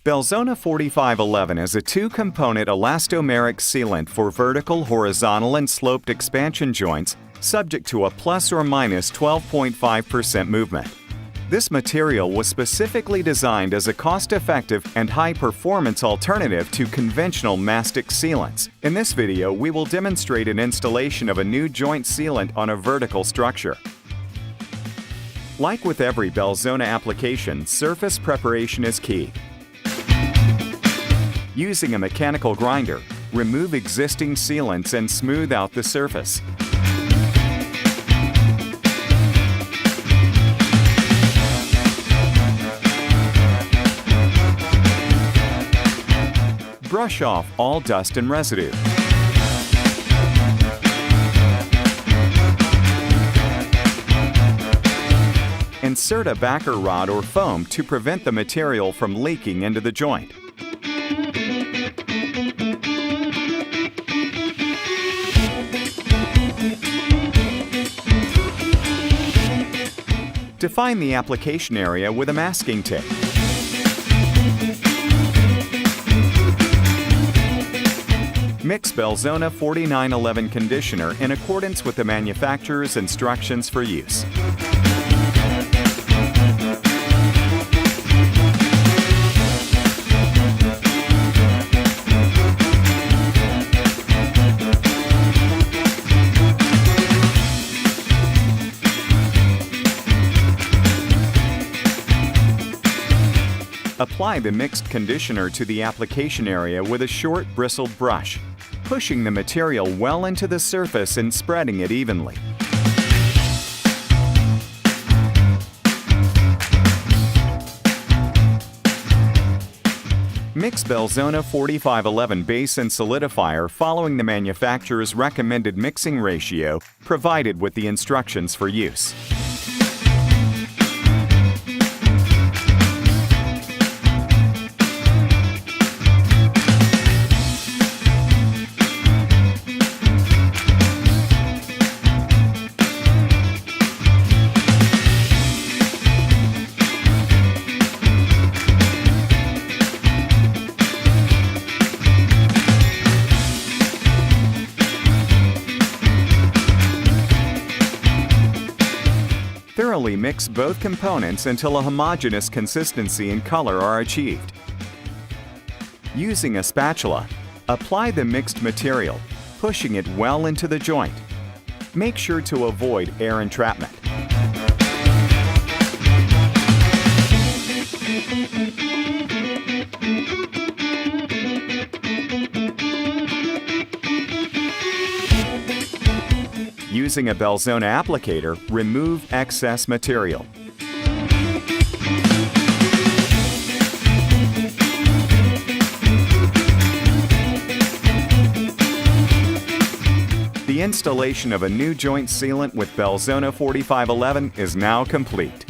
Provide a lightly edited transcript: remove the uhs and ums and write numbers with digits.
Belzona 4511 is a two-component elastomeric sealant for vertical, horizontal, and sloped expansion joints subject to a plus or minus 12.5% movement. This material was specifically designed as a cost-effective and high-performance alternative to conventional mastic sealants. In this video, we will demonstrate an installation of a new joint sealant on a vertical structure. Like with every Belzona application, surface preparation is key. Using a mechanical grinder, remove existing sealants and smooth out the surface. Brush off all dust and residue. Insert a backer rod or foam to prevent the material from leaking into the joint. Define the application area with a masking tape. Mix Belzona 4911 conditioner in accordance with the manufacturer's instructions for use. Apply the mixed conditioner to the application area with a short bristled brush, pushing the material well into the surface and spreading it evenly. Mix Belzona 4511 base and solidifier following the manufacturer's recommended mixing ratio provided with the instructions for use. Thoroughly mix both components until a homogeneous consistency and color are achieved. Using a spatula, apply the mixed material, pushing it well into the joint. Make sure to avoid air entrapment. Using a Belzona applicator, remove excess material. The installation of a new joint sealant with Belzona 4511 is now complete.